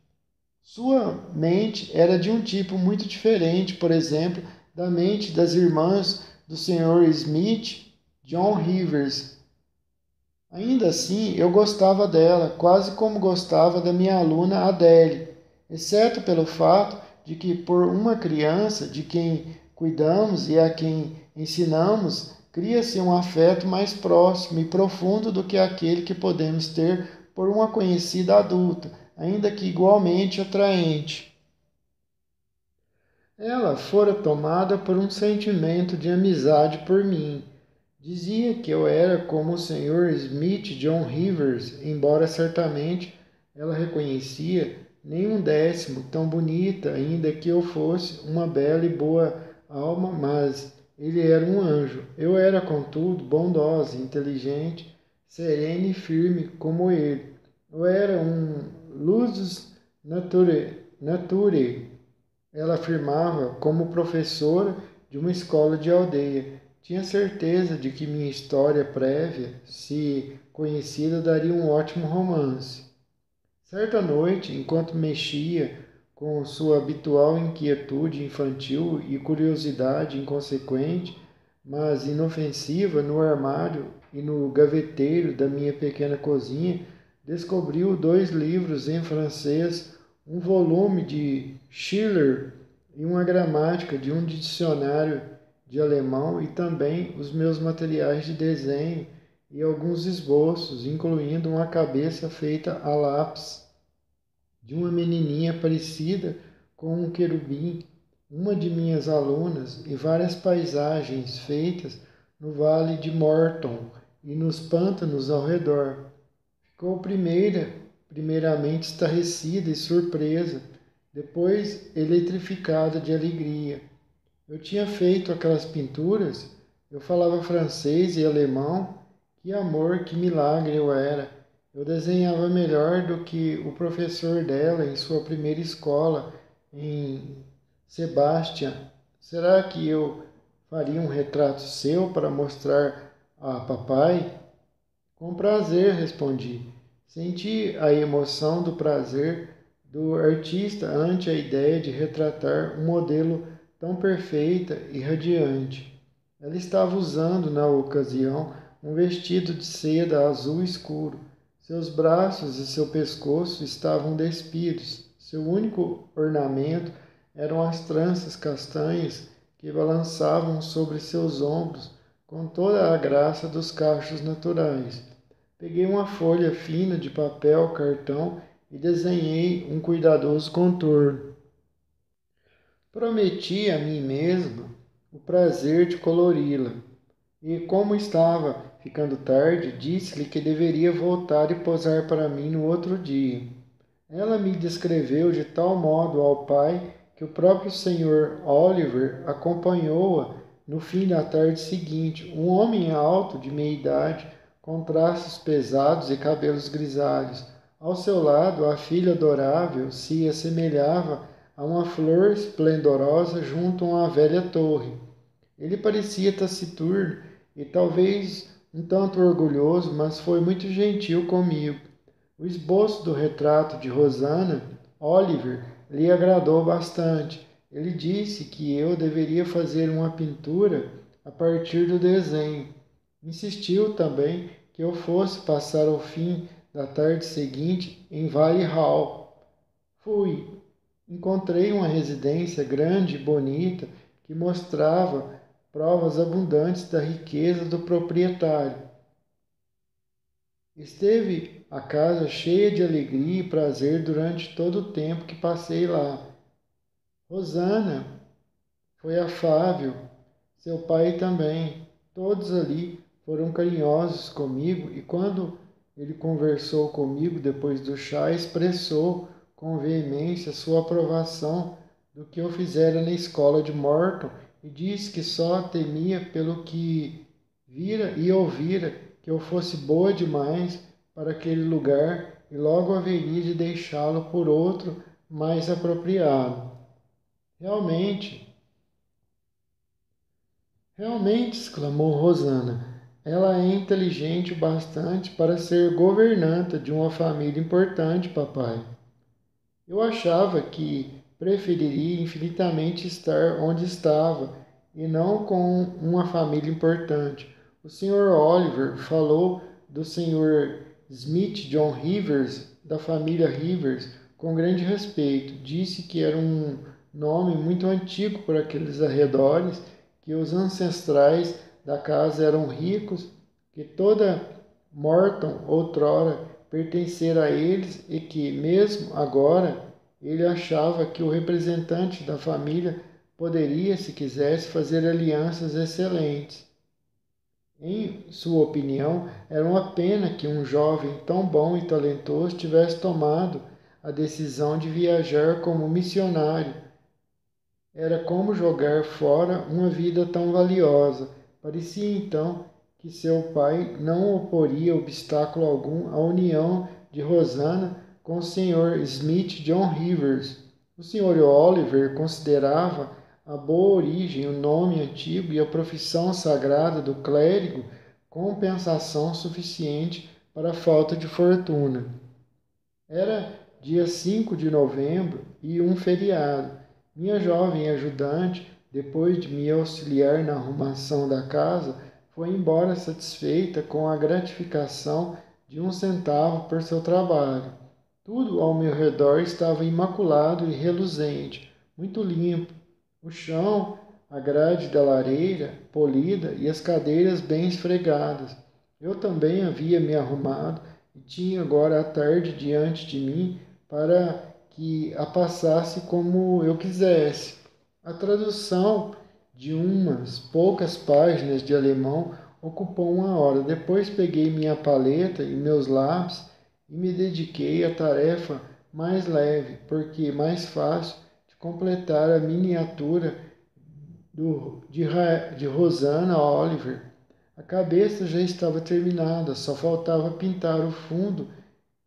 Sua mente era de um tipo muito diferente, por exemplo, da mente das irmãs do Sr. Smith, John Rivers. Ainda assim, eu gostava dela, quase como gostava da minha aluna Adele, exceto pelo fato de que, por uma criança de quem cuidamos e a quem ensinamos, cria-se um afeto mais próximo e profundo do que aquele que podemos ter por uma conhecida adulta, ainda que igualmente atraente. Ela fora tomada por um sentimento de amizade por mim. Dizia que eu era como o Sr. Smith John Rivers, embora certamente ela reconhecia nem um décimo tão bonita, ainda que eu fosse uma bela e boa alma, mas ele era um anjo. Eu era, contudo, bondosa, inteligente, serena e firme como ele. Eu era um lusus naturae, ela afirmava, como professora de uma escola de aldeia. Tinha certeza de que minha história prévia, se conhecida, daria um ótimo romance. Certa noite, enquanto mexia com sua habitual inquietude infantil e curiosidade inconsequente, mas inofensiva, no armário e no gaveteiro da minha pequena cozinha, descobriu 2 livros em francês, um volume de Schiller e uma gramática de um dicionário de alemão e também os meus materiais de desenho e alguns esboços, incluindo uma cabeça feita a lápis de uma menininha parecida com um querubim, uma de minhas alunas, e várias paisagens feitas no vale de Morton e nos pântanos ao redor. Ficou primeiramente estarrecida e surpresa, depois eletrificada de alegria. Eu tinha feito aquelas pinturas, eu falava francês e alemão, que amor, que milagre eu era. Eu desenhava melhor do que o professor dela em sua primeira escola, em Sebastian. Será que eu faria um retrato seu para mostrar a papai? Com prazer, respondi. Senti a emoção do prazer do artista ante a ideia de retratar um modelo tão perfeita e radiante. Ela estava usando, na ocasião, um vestido de seda azul escuro. Seus braços e seu pescoço estavam despidos. Seu único ornamento eram as tranças castanhas que balançavam sobre seus ombros com toda a graça dos cachos naturais. Peguei uma folha fina de papel cartão e desenhei um cuidadoso contorno. Prometi a mim mesma o prazer de colori-la, e como estava ficando tarde, disse-lhe que deveria voltar e posar para mim no outro dia. Ela me descreveu de tal modo ao pai que o próprio Sr. Oliver acompanhou-a no fim da tarde seguinte, um homem alto, de meia idade, com traços pesados e cabelos grisalhos. Ao seu lado, a filha adorável se assemelhava a uma flor esplendorosa junto a uma velha torre. Ele parecia taciturno e talvez um tanto orgulhoso, mas foi muito gentil comigo. O esboço do retrato de Rosanna, Oliver, lhe agradou bastante. Ele disse que eu deveria fazer uma pintura a partir do desenho. Insistiu também que eu fosse passar o fim da tarde seguinte em Valley Hall. Fui. Encontrei uma residência grande e bonita que mostrava provas abundantes da riqueza do proprietário. Esteve a casa cheia de alegria e prazer durante todo o tempo que passei lá. Rosanna foi afável, seu pai também. Todos ali foram carinhosos comigo e quando ele conversou comigo depois do chá, expressou com veemência sua aprovação do que eu fizera na escola de Morton e disse que só temia pelo que vira e ouvira que eu fosse boa demais para aquele lugar e logo haveria de deixá-lo por outro mais apropriado. Realmente, realmente, exclamou Rosanna, ela é inteligente o bastante para ser governanta de uma família importante, papai. Eu achava que preferiria infinitamente estar onde estava e não com uma família importante. O Sr. Oliver falou do Sr. Smith John Rivers, da família Rivers, com grande respeito. Disse que era um nome muito antigo por aqueles arredores, que os ancestrais da casa eram ricos, que toda Morton outrora pertencera a eles e que, mesmo agora, ele achava que o representante da família poderia, se quisesse, fazer alianças excelentes. Em sua opinião, era uma pena que um jovem tão bom e talentoso tivesse tomado a decisão de viajar como missionário. Era como jogar fora uma vida tão valiosa. Parecia então que seu pai não oporia obstáculo algum à união de Rosanna com o Sr. Smith John Rivers. O Sr. Oliver considerava a boa origem, o nome antigo e a profissão sagrada do clérigo compensação suficiente para a falta de fortuna. Era dia 5 de novembro e um feriado. Minha jovem ajudante, depois de me auxiliar na arrumação da casa, foi embora satisfeita com a gratificação de 1 centavo por seu trabalho. Tudo ao meu redor estava imaculado e reluzente, muito limpo. O chão, a grade da lareira polida e as cadeiras bem esfregadas. Eu também havia me arrumado e tinha agora a tarde diante de mim para que a passasse como eu quisesse. A tradução de umas poucas páginas de alemão ocupou 1 hora. Depois peguei minha paleta e meus lápis e me dediquei à tarefa mais leve, porque mais fácil de completar a miniatura de Rosanna Oliver. A cabeça já estava terminada, só faltava pintar o fundo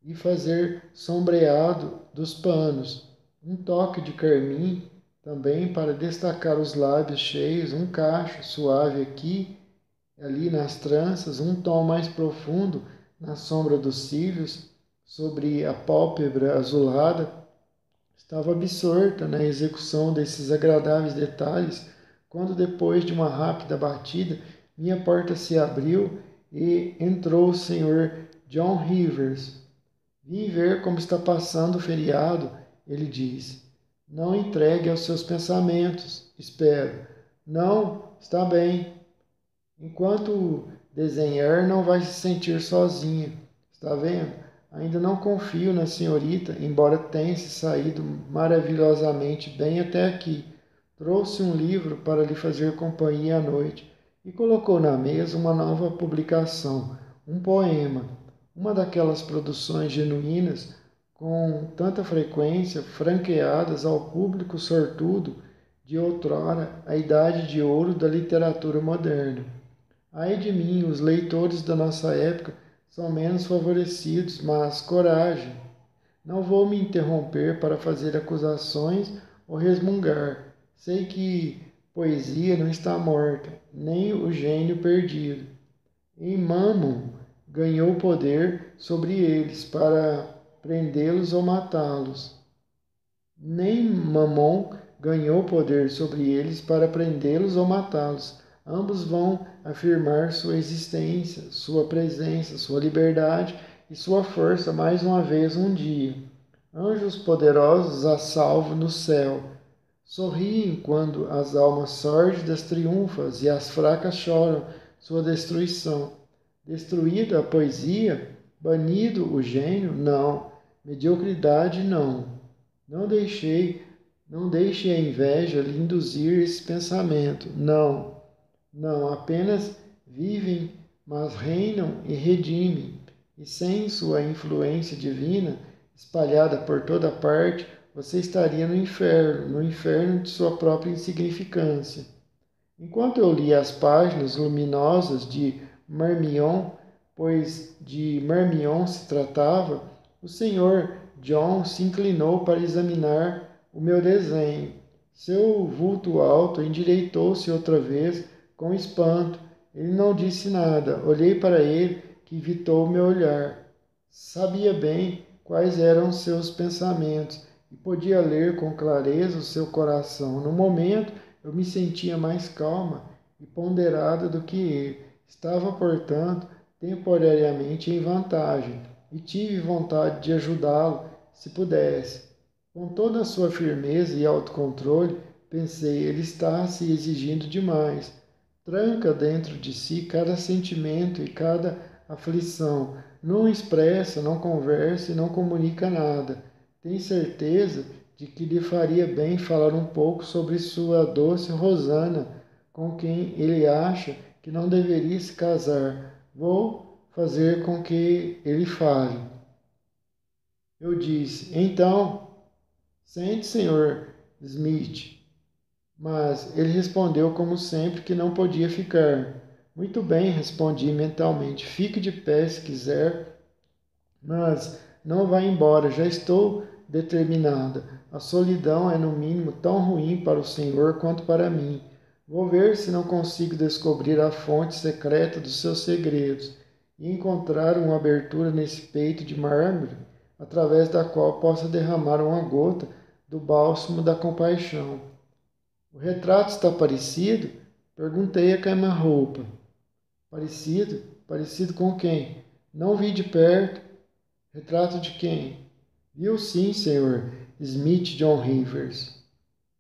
e fazer sombreado dos panos. Um toque de carmim também para destacar os lábios cheios, um cacho suave aqui e ali nas tranças, um tom mais profundo na sombra dos cílios, sobre a pálpebra azulada. Estava absorta na execução desses agradáveis detalhes, quando depois de uma rápida batida, minha porta se abriu e entrou o Sr. John Rivers. Vim ver como está passando o feriado, ele disse. Não entregue aos seus pensamentos, espero. Não, está bem. Enquanto desenhar, não vai se sentir sozinha. Está vendo? Ainda não confio na senhorita, embora tenha se saído maravilhosamente bem até aqui. Trouxe um livro para lhe fazer companhia à noite e colocou na mesa uma nova publicação, um poema, uma daquelas produções genuínas com tanta frequência franqueadas ao público sortudo de outrora, a idade de ouro da literatura moderna. Ai de mim, os leitores da nossa época são menos favorecidos, mas coragem. Não vou me interromper para fazer acusações ou resmungar. Sei que poesia não está morta, nem o gênio perdido. Em Mammon ganhou poder sobre eles para prendê-los ou matá-los. Nem Mamon ganhou poder sobre eles para prendê-los ou matá-los. Ambos vão afirmar sua existência, sua presença, sua liberdade e sua força mais uma vez um dia. Anjos poderosos a salvo no céu. Sorriem quando as almas sórdidas triunfam e as fracas choram sua destruição. Destruída a poesia? Banido o gênio? Não. Mediocridade? Não. Não deixe a inveja lhe induzir esse pensamento. Não, não, apenas vivem, mas reinam e redimem. E sem sua influência divina, espalhada por toda parte, você estaria no inferno de sua própria insignificância. Enquanto eu lia as páginas luminosas de Marmion, pois de Marmion se tratava, o Sr. John se inclinou para examinar o meu desenho. Seu vulto alto endireitou-se outra vez com espanto. Ele não disse nada. Olhei para ele, que evitou meu olhar. Sabia bem quais eram seus pensamentos e podia ler com clareza o seu coração. No momento, eu me sentia mais calma e ponderada do que ele. Estava, portanto, temporariamente em vantagem e tive vontade de ajudá-lo, se pudesse. Com toda a sua firmeza e autocontrole, pensei, ele está se exigindo demais. Tranca dentro de si cada sentimento e cada aflição. Não expressa, não conversa e não comunica nada. Tem certeza de que lhe faria bem falar um pouco sobre sua doce Rosana, com quem ele acha que não deveria se casar. Vou fazer com que ele fale. Eu disse, então, sente, Sr. Smith. Mas ele respondeu como sempre que não podia ficar. Muito bem, respondi mentalmente. Fique de pé se quiser, mas não vá embora, já estou determinada. A solidão é no mínimo tão ruim para o senhor quanto para mim. Vou ver se não consigo descobrir a fonte secreta dos seus segredos e encontrar uma abertura nesse peito de mármore, através da qual possa derramar uma gota do bálsamo da compaixão. O retrato está parecido? Perguntei a queima-roupa. Parecido? Parecido com quem? Não vi de perto. Retrato de quem? Viu sim, senhor Smith John Rivers.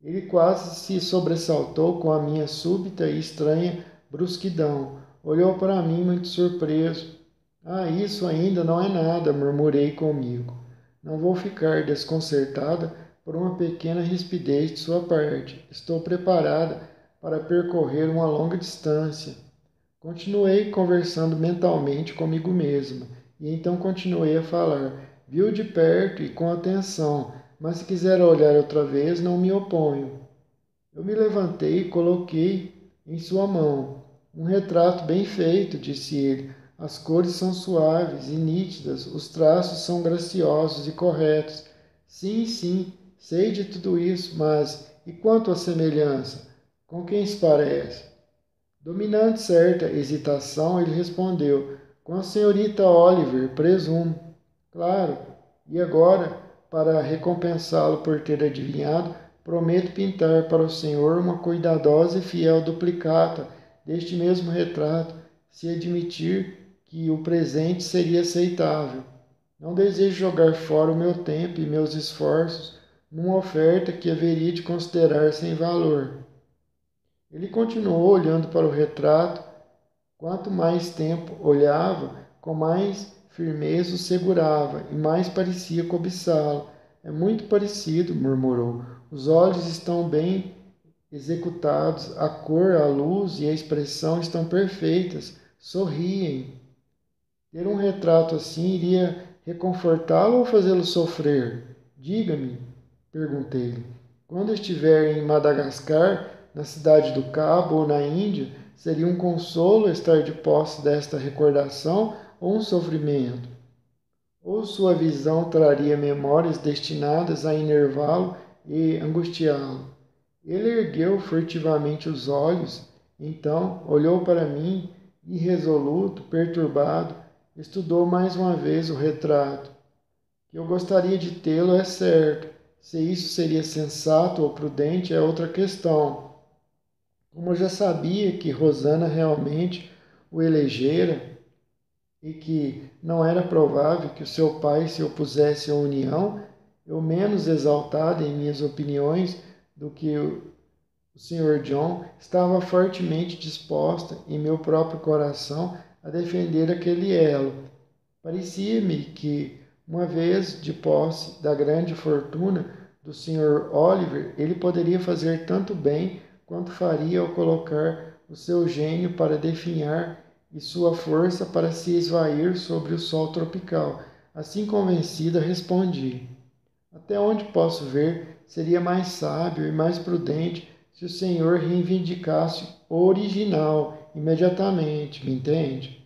Ele quase se sobressaltou com a minha súbita e estranha brusquidão. Olhou para mim muito surpreso. Ah, isso ainda não é nada, murmurei comigo. Não vou ficar desconcertada por uma pequena rispidez de sua parte. Estou preparada para percorrer uma longa distância. Continuei conversando mentalmente comigo mesma, e então continuei a falar. Viu de perto e com atenção, mas se quiser olhar outra vez, não me oponho. Eu me levantei e coloquei em sua mão. Um retrato bem feito, disse ele. As cores são suaves e nítidas, os traços são graciosos e corretos. Sim, sim, sei de tudo isso, mas e quanto à semelhança? Com quem se parece? Dominando certa hesitação, ele respondeu, com a senhorita Oliver, presumo. Claro, e agora, para recompensá-lo por ter adivinhado, prometo pintar para o senhor uma cuidadosa e fiel duplicata deste mesmo retrato, se admitir que o presente seria aceitável. Não desejo jogar fora o meu tempo e meus esforços numa oferta que haveria de considerar sem valor. Ele continuou olhando para o retrato. Quanto mais tempo olhava, com mais firmeza o segurava e mais parecia cobiçá-lo. É muito parecido, murmurou. Os olhos estão bem executados, a cor, a luz e a expressão estão perfeitas. Sorriem. Ter um retrato assim iria reconfortá-lo ou fazê-lo sofrer? Diga-me, perguntei-lhe. Quando estiver em Madagascar, na cidade do Cabo ou na Índia, seria um consolo estar de posse desta recordação ou um sofrimento? Ou sua visão traria memórias destinadas a enervá-lo e angustiá-lo? Ele ergueu furtivamente os olhos, então olhou para mim, irresoluto, perturbado, estudou mais uma vez o retrato. Que eu gostaria de tê-lo é certo. Se isso seria sensato ou prudente é outra questão. Como eu já sabia que Rosana realmente o elegera e que não era provável que o seu pai se opusesse à união, eu menos exaltado em minhas opiniões do que o Sr. John, estava fortemente disposta em meu próprio coração a defender aquele elo. Parecia-me que, uma vez de posse da grande fortuna do Sr. Oliver, ele poderia fazer tanto bem quanto faria ao colocar o seu gênio para definhar e sua força para se esvair sobre o sol tropical. Assim convencida, respondi: até onde posso ver, seria mais sábio e mais prudente se o Senhor reivindicasse o original imediatamente, me entende?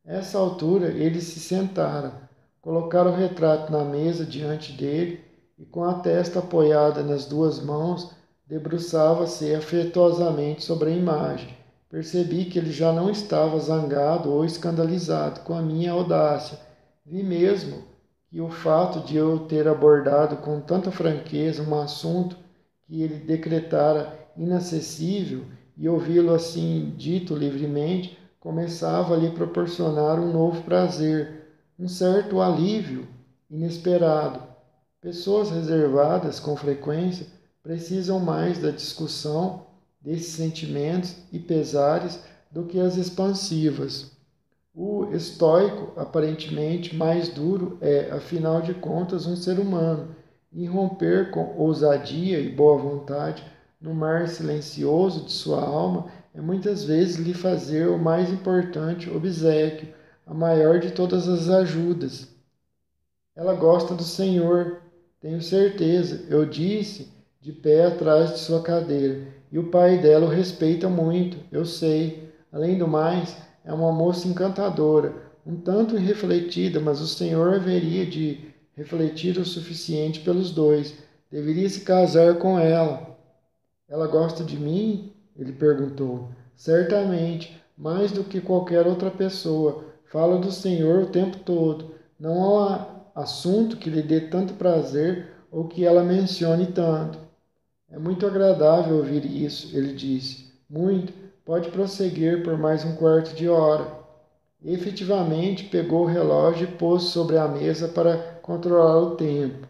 A essa altura ele se sentara, colocara o retrato na mesa diante dele e, com a testa apoiada nas duas mãos, debruçava-se afetuosamente sobre a imagem. Percebi que ele já não estava zangado ou escandalizado com a minha audácia. Vi mesmo que o fato de eu ter abordado com tanta franqueza um assunto que ele decretara inacessível e ouvi-lo assim dito livremente começava a lhe proporcionar um novo prazer, um certo alívio inesperado. Pessoas reservadas, com frequência, precisam mais da discussão desses sentimentos e pesares do que as expansivas. O estoico, aparentemente mais duro, é, afinal de contas, um ser humano. Irromper com ousadia e boa vontade no mar silencioso de sua alma é muitas vezes lhe fazer o mais importante obséquio, a maior de todas as ajudas. Ela gosta do Senhor, tenho certeza, eu disse, de pé atrás de sua cadeira, e o pai dela o respeita muito, eu sei. Além do mais, é uma moça encantadora, um tanto irrefletida, mas o Senhor haveria de refletir o suficiente pelos dois. Deveria se casar com ela. Ela gosta de mim? Ele perguntou. Certamente, mais do que qualquer outra pessoa. Fala do Senhor o tempo todo. Não há assunto que lhe dê tanto prazer ou que ela mencione tanto. É muito agradável ouvir isso, ele disse. Muito. Pode prosseguir por mais um quarto de hora. E, efetivamente, pegou o relógio e pôs sobre a mesa para controlar o tempo.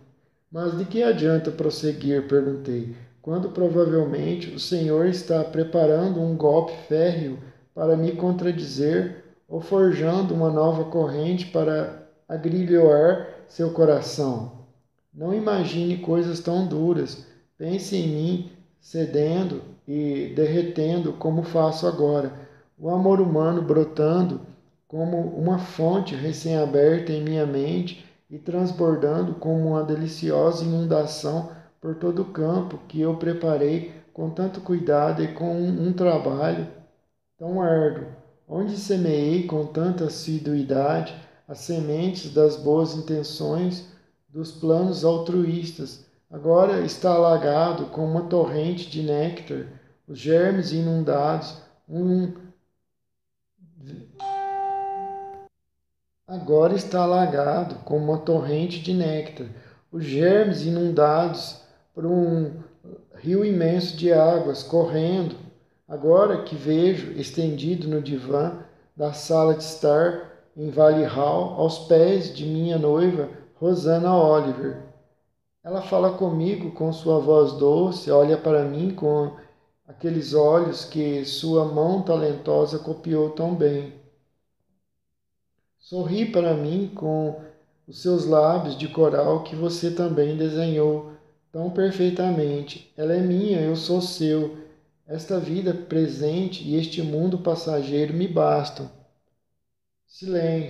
Mas de que adianta prosseguir? Perguntei, quando provavelmente o Senhor está preparando um golpe férreo para me contradizer ou forjando uma nova corrente para agrilhoar seu coração. Não imagine coisas tão duras. Pense em mim cedendo e derretendo como faço agora. O amor humano brotando como uma fonte recém-aberta em minha mente e transbordando como uma deliciosa inundação por todo o campo que eu preparei com tanto cuidado e com um trabalho tão árduo, onde semeei com tanta assiduidade as sementes das boas intenções, dos planos altruístas, agora está alagado com uma torrente de néctar, os germes inundados, agora está alagado com uma torrente de néctar, os germes inundados por um rio imenso de águas correndo. Agora que vejo estendido no divã da sala de estar em Valley Hall, aos pés de minha noiva, Rosana Oliver. Ela fala comigo com sua voz doce, olha para mim com aqueles olhos que sua mão talentosa copiou tão bem. Sorri para mim com os seus lábios de coral que você também desenhou tão perfeitamente. Ela é minha, eu sou seu. Esta vida presente e este mundo passageiro me bastam. Silêncio.